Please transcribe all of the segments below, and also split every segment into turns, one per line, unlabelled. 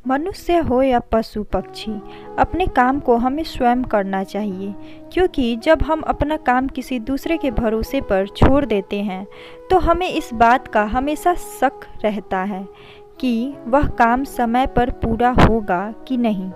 मनुष्य हो या पशु पक्षी, अपने काम को हमें स्वयं करना चाहिए, क्योंकि जब हम अपना काम किसी दूसरे के भरोसे पर छोड़ देते हैं तो हमें इस बात का हमेशा शक रहता है कि वह काम समय पर पूरा होगा कि नहीं,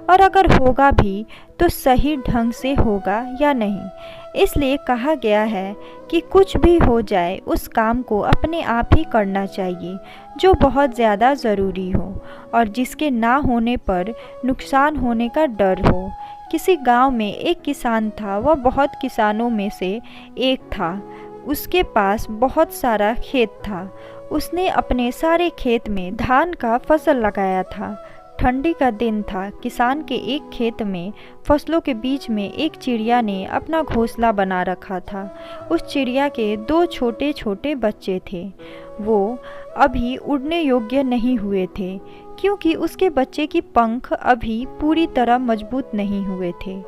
और अगर होगा भी तो सही ढंग से होगा या नहीं। इसलिए कहा गया है कि कुछ भी हो जाए उस काम को अपने आप ही करना चाहिए जो बहुत ज़्यादा ज़रूरी हो और जिसके ना होने पर नुकसान होने का डर हो। किसी गांव में एक किसान था। वह बहुत किसानों में से एक था। उसके पास बहुत सारा खेत था। उसने अपने सारे खेत में धान का फसल लगाया था। ठंडी का दिन था। किसान के एक खेत में फसलों के बीच में एक चिड़िया ने अपना घोंसला बना रखा था। उस चिड़िया के दो छोटे छोटे बच्चे थे। वो अभी उड़ने योग्य नहीं हुए थे, क्योंकि उसके बच्चे की पंख अभी पूरी तरह मजबूत नहीं हुए थे।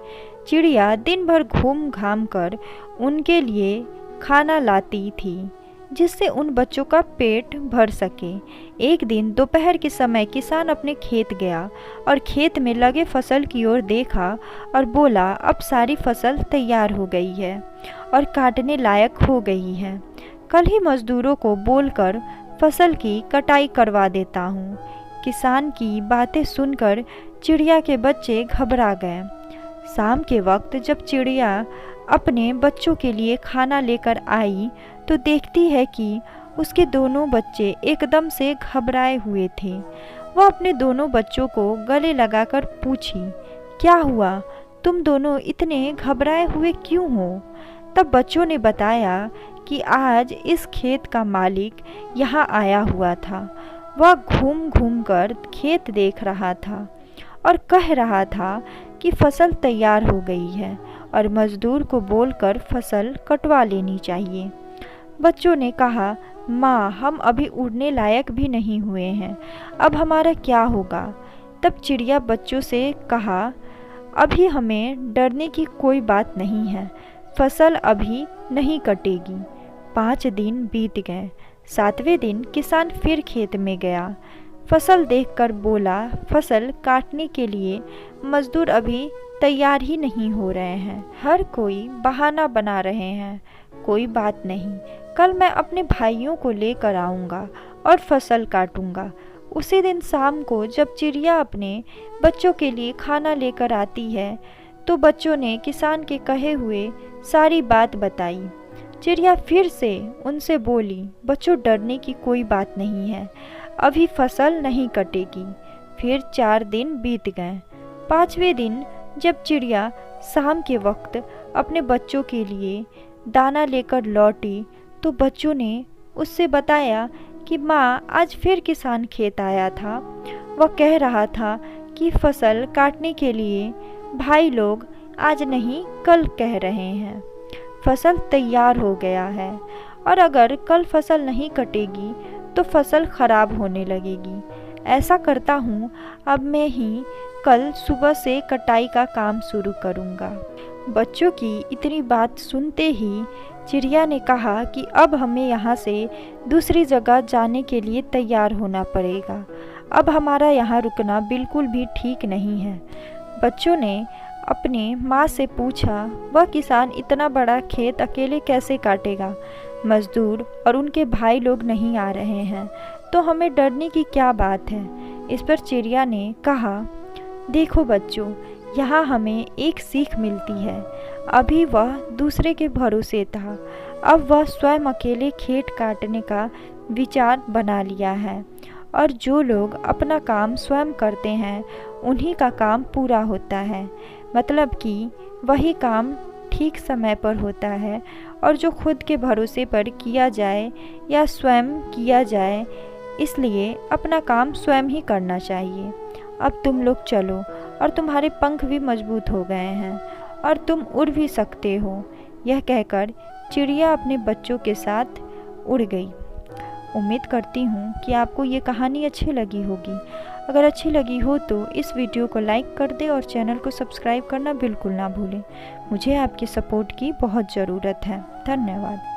चिड़िया दिन भर घूम घाम कर उनके लिए खाना लाती थी, जिससे उन बच्चों का पेट भर सके। एक दिन दोपहर के समय किसान अपने खेत गया और खेत में लगे फसल की ओर देखा और बोला, अब सारी फसल तैयार हो गई है और काटने लायक हो गई है। कल ही मजदूरों को बोलकर फसल की कटाई करवा देता हूँ। किसान की बातें सुनकर चिड़िया के बच्चे घबरा गए। शाम के वक्त जब चिड़िया अपने बच्चों के लिए खाना लेकर आई तो देखती है कि उसके दोनों बच्चे एकदम से घबराए हुए थे। वह अपने दोनों बच्चों को गले लगाकर पूछी, क्या हुआ? तुम दोनों इतने घबराए हुए क्यों हो? तब बच्चों ने बताया कि आज इस खेत का मालिक यहाँ आया हुआ था। वह घूम घूम कर खेत देख रहा था और कह रहा था कि फसल तैयार हो गई है और मजदूर को बोलकर फसल कटवा लेनी चाहिए। बच्चों ने कहा, माँ, हम अभी उड़ने लायक भी नहीं हुए हैं, अब हमारा क्या होगा? तब चिड़िया बच्चों से कहा, अभी हमें डरने की कोई बात नहीं है, फसल अभी नहीं कटेगी। 5 दिन बीत गए। 7वें दिन किसान फिर खेत में गया। फसल देखकर बोला, फसल काटने के लिए मजदूर अभी तैयार ही नहीं हो रहे हैं। हर कोई बहाना बना रहे हैं। कोई बात नहीं, कल मैं अपने भाइयों को लेकर आऊँगा और फसल काटूँगा। उसी दिन शाम को जब चिड़िया अपने बच्चों के लिए खाना लेकर आती है तो बच्चों ने किसान के कहे हुए सारी बात बताई। चिड़िया फिर से उनसे बोली, बच्चों, डरने की कोई बात नहीं है, अभी फसल नहीं कटेगी। फिर 4 दिन बीत गए। 5वें दिन जब चिड़िया शाम के वक्त अपने बच्चों के लिए दाना लेकर लौटी तो बच्चों ने उससे बताया कि माँ, आज फिर किसान खेत आया था। वह कह रहा था कि फसल काटने के लिए भाई लोग आज नहीं कल कह रहे हैं। फसल तैयार हो गया है और अगर कल फसल नहीं कटेगी तो फसल खराब होने लगेगी। ऐसा करता हूँ, अब मैं ही कल सुबह से कटाई का काम शुरू करूँगा। बच्चों की इतनी बात सुनते ही चिड़िया ने कहा कि अब हमें यहाँ से दूसरी जगह जाने के लिए तैयार होना पड़ेगा। अब हमारा यहाँ रुकना बिल्कुल भी ठीक नहीं है। बच्चों ने अपने माँ से पूछा, वह किसान इतना बड़ा खेत अकेले कैसे काटेगा? मजदूर और उनके भाई लोग नहीं आ रहे हैं, तो हमें डरने की क्या बात है? इस पर चिड़िया ने कहा, देखो बच्चों, यहाँ हमें एक सीख मिलती है। अभी वह दूसरे के भरोसे था, अब वह स्वयं अकेले खेत काटने का विचार बना लिया है, और जो लोग अपना काम स्वयं करते हैं उन्हीं का काम पूरा होता है। मतलब कि वही काम ठीक समय पर होता है, और जो खुद के भरोसे पर किया जाए या स्वयं किया जाए, इसलिए अपना काम स्वयं ही करना चाहिए। अब तुम लोग चलो, और तुम्हारे पंख भी मजबूत हो गए हैं और तुम उड़ भी सकते हो। यह कहकर चिड़िया अपने बच्चों के साथ उड़ गई। उम्मीद करती हूँ कि आपको ये कहानी अच्छी लगी होगी। अगर अच्छी लगी हो तो इस वीडियो को लाइक कर दें और चैनल को सब्सक्राइब करना बिल्कुल ना भूलें। मुझे आपकी सपोर्ट की बहुत ज़रूरत है। धन्यवाद।